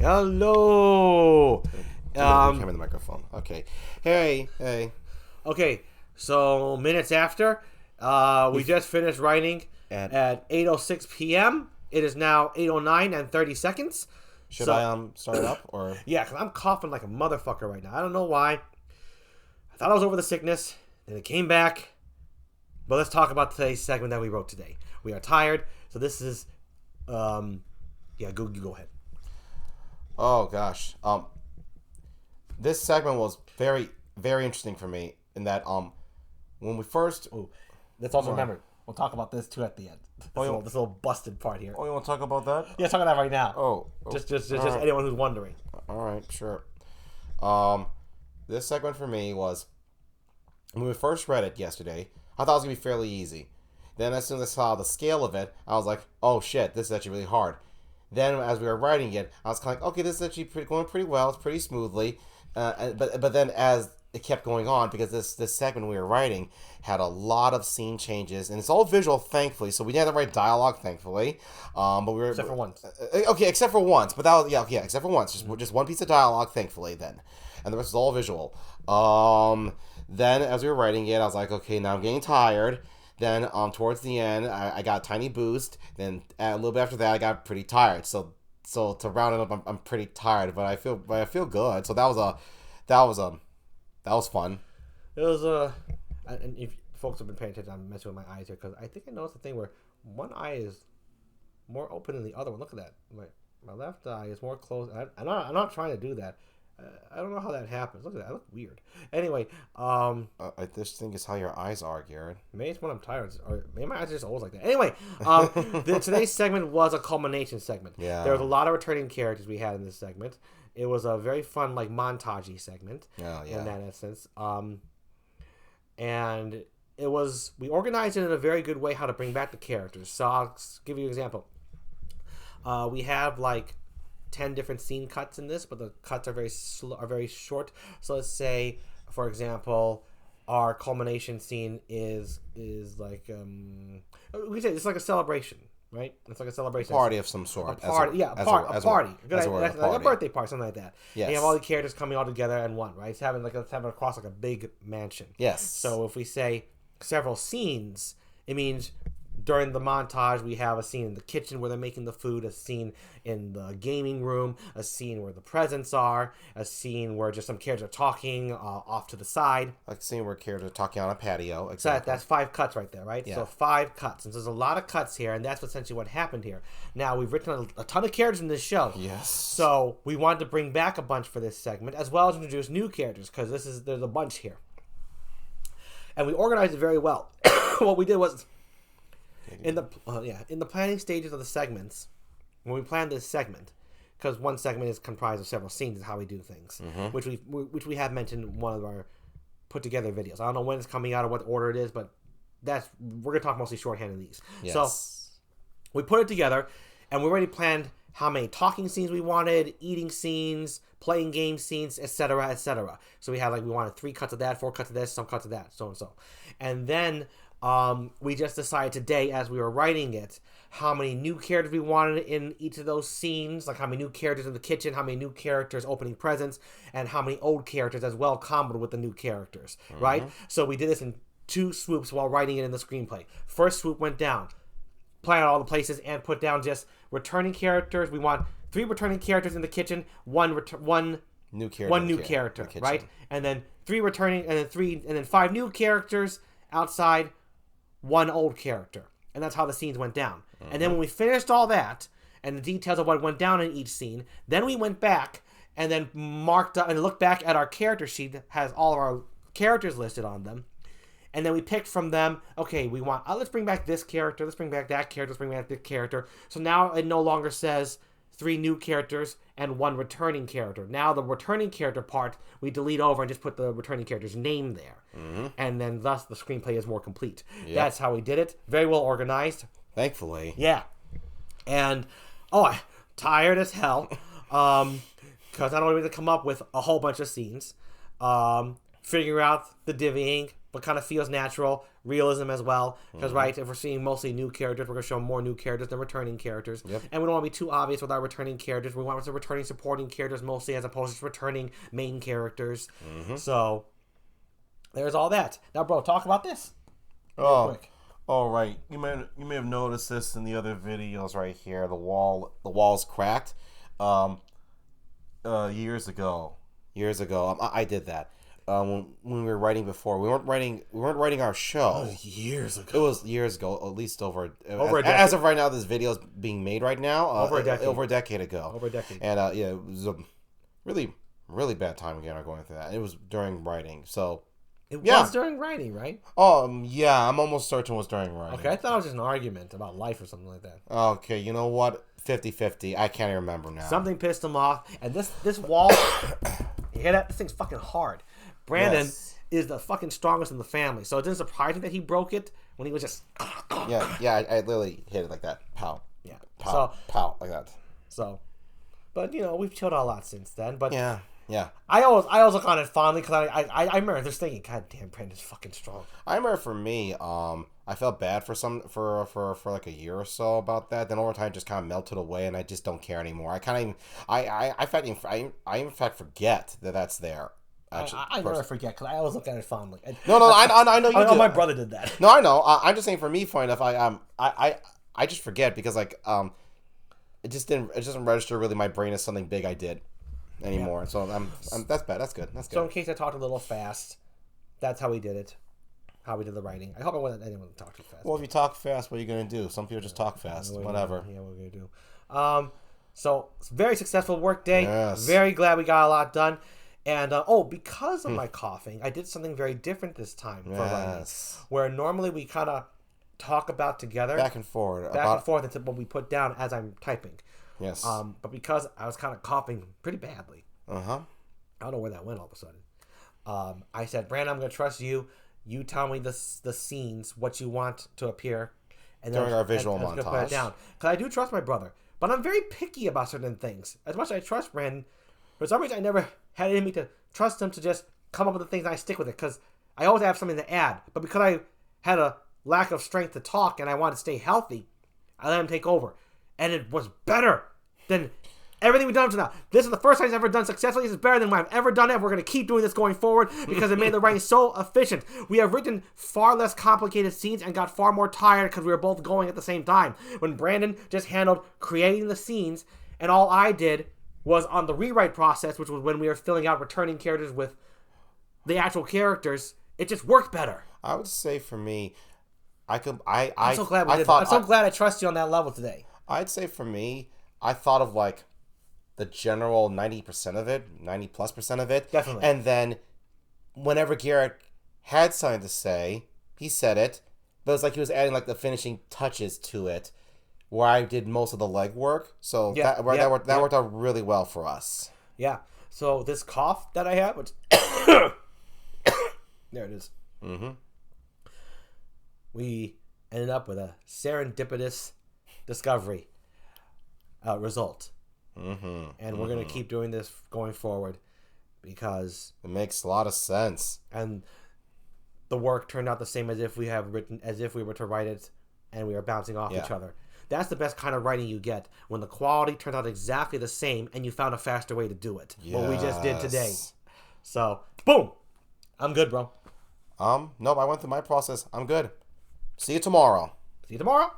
Hello. Came in the microphone. Okay. Hey. Okay. So minutes after, we just finished writing at 8:06 p.m. It is now 8:09 and 30 seconds. Should I start it up or? Yeah, because I'm coughing like a motherfucker right now. I don't know why. I thought I was over the sickness, then it came back. But let's talk about today's segment that we wrote today. We are tired, so this is, you go ahead. Oh gosh. This segment was very, very interesting for me in that when we first. Let's also remember, we'll talk about this too at the end. This little busted part here. Oh, you want to talk about that? Yeah, talk about that right now. Oh. Just right. Anyone who's wondering. All right, sure. This segment for me was when we first read it yesterday. I thought it was gonna be fairly easy. Then as soon as I saw the scale of it, I was like, "Oh shit, this is actually really hard." Then as we were writing it, I was kind of like, "Okay, this is actually going pretty well. It's pretty smoothly." But then as it kept going on, because this segment we were writing had a lot of scene changes, and it's all visual, thankfully. So we didn't have to write dialogue, thankfully. But we were except for once. Okay, except for once. But that was except for once. Just one piece of dialogue, thankfully. Then, and the rest is all visual. Then as we were writing it, I was like, okay, now I'm getting tired. Then towards the end, I got a tiny boost. Then a little bit after that, I got pretty tired. So to round it up, I'm pretty tired, but I feel good. So that was fun. It was and if folks have been paying attention, I'm messing with my eyes here because I think I noticed a thing where one eye is more open than the other one. Look at that. My left eye is more closed. I'm not trying to do that. I don't know how that happens. Look at that. I look weird. Anyway, I just think it's how your eyes are, Garrett. Maybe it's when I'm tired, or maybe my eyes are just always like that. Anyway, today's segment was a culmination segment. Yeah. There was a lot of returning characters we had in this segment. It was a very fun, montage-y segment. Oh, yeah. In that essence. And we organized it in a very good way how to bring back the characters. So I'll give you an example. We have 10 different scene cuts in this, but the cuts are very short. So let's say, for example, our culmination scene is like we say it's like a celebration, right? It's like a celebration, party of some sort. A party. A party. A birthday party, something like that. Yes. And you have all the characters coming all together in one, right? It's having across a big mansion. Yes. So if we say several scenes, it means during the montage, we have a scene in the kitchen where they're making the food, a scene in the gaming room, a scene where the presents are, a scene where just some characters are talking off to the side. Like a scene where characters are talking on a patio. Exactly. That's 5 cuts right there, right? Yeah. So 5 cuts. And there's a lot of cuts here, and that's essentially what happened here. Now, we've written a ton of characters in this show. Yes. So we wanted to bring back a bunch for this segment, as well as introduce new characters, because there's a bunch here. And we organized it very well. What we did was, in the planning stages of the segments, when we planned this segment, because one segment is comprised of several scenes, is how we do things, which we have mentioned in one of our put together videos. I don't know when it's coming out or what order it is, but we're gonna talk mostly shorthand in these. Yes. So we put it together, and we already planned how many talking scenes we wanted, eating scenes, playing game scenes, etc., etc. So we had we wanted 3 cuts of that, 4 cuts of this, some cuts of that, so and so, and then. We just decided today, as we were writing it, how many new characters we wanted in each of those scenes, like how many new characters in the kitchen, how many new characters opening presents, and how many old characters as well comboed with the new characters, right? So we did this in 2 swoops while writing it in the screenplay. First swoop went down, planned all the places, and put down just returning characters. We want 3 returning characters in the kitchen, one new character, right? And then 3 returning, and then 5 new characters outside. 1 old character, and that's how the scenes went down. And then when we finished all that and the details of what went down in each scene, then we went back and then marked up and looked back at our character sheet that has all of our characters listed on them, and then we picked from them. Okay, we want let's bring back this character, let's bring back that character, let's bring back this character. So now it no longer says 3 new characters and 1 returning character. Now the returning character part we delete over and just put the returning character's name there. And then thus the screenplay is more complete. Yep. That's how we did it. Very well organized. Thankfully. Yeah. And, I'm tired as hell. Because I don't need to come up with a whole bunch of scenes. Figure out the divvying, what kind of feels natural, realism as well. Because, right, if we're seeing mostly new characters, we're going to show more new characters than returning characters. Yep. And we don't want to be too obvious with our returning characters. We want to returning supporting characters mostly as opposed to returning main characters. So, there's all that. Now, bro, talk about this. Real quick. All right. You may have noticed this in the other videos right here. The wall's cracked. Years ago, I did that. When we were writing before, we weren't writing our show. Years ago. It was years ago, at least over a decade. as of right now. This video is being made right now. Over a decade. Over a decade ago. Over a decade. And yeah, it was a really, really bad time again. Going through that. It was during writing. So it was during writing, right? Yeah, I'm almost certain it was during writing. Okay, I thought it was just an argument about life or something like that. Okay, you know what? 50-50. I can't even remember now. Something pissed him off, and this wall, you hear that? This thing's fucking hard. Brandon is the fucking strongest in the family, so it didn't surprise me that he broke it when he was just... Yeah, I literally hit it like that. Pow. Yeah. Pow, pow, like that. So, but, we've chilled out a lot since then, but... Yeah. I always look on it fondly, because I remember just thinking, God damn, Brandon's fucking strong. I remember for me, I felt bad for like a year or so about that. Then over time, it just kind of melted away, and I just don't care anymore. I in fact forget that that's there. Actually, I never forget, because I always look at it fondly. No, I know you do. My brother did that. No, I know. I'm just saying for me, funny enough, I just forget because like it doesn't register really my brain as something big I did anymore. Yeah. So that's bad. That's good. So in case I talked a little fast, that's how we did it. How we did the writing. I hope I wasn't anyone to talk too fast. Well, if you talk fast, what are you gonna do? Some people just talk fast. Whatever. Yeah, what are we gonna do? So it's a very successful work day. Yes. Very glad we got a lot done. And because of my coughing, I did something very different this time for writing. Where normally we kind of talk about together, back and forth until what we put down as I'm typing. Yes. But because I was kind of coughing pretty badly. I don't know where that went all of a sudden. I said, Brandon, I'm going to trust you. You tell me the scenes, what you want to appear. And during our visual montage. I'm going to put it down. Because I do trust my brother. But I'm very picky about certain things. As much as I trust Brandon, for some reason I never had it in me to trust him to just come up with the things and I stick with it. Because I always have something to add. But because I had a lack of strength to talk and I wanted to stay healthy, I let him take over. And it was better than everything we've done up to now. This is the first time he's ever done successfully. This is better than I've ever done it. We're going to keep doing this going forward because it made the writing so efficient. We have written far less complicated scenes and got far more tired because we were both going at the same time. When Brandon just handled creating the scenes and all I did was on the rewrite process, which was when we were filling out returning characters with the actual characters, it just worked better. I would say for me, I'm so glad we did that. I'm so glad I trust you on that level today. I'd say for me, I thought of like the general 90% of it, 90+% of it. Definitely. And then whenever Garrett had something to say, he said it. But it's like he was adding like the finishing touches to it where I did most of the legwork. So that worked out really well for us. Yeah. So this cough that I have, which there it is. Mm-hmm. We ended up with a serendipitous discovery result. Mm-hmm. And we're going to keep doing this going forward because it makes a lot of sense. And the work turned out the same as if we were to write it and we were bouncing off each other. That's the best kind of writing you get, when the quality turns out exactly the same and you found a faster way to do it. Yes. What we just did today. So, boom! I'm good, bro. Nope, I went through my process. I'm good. See you tomorrow. See you tomorrow.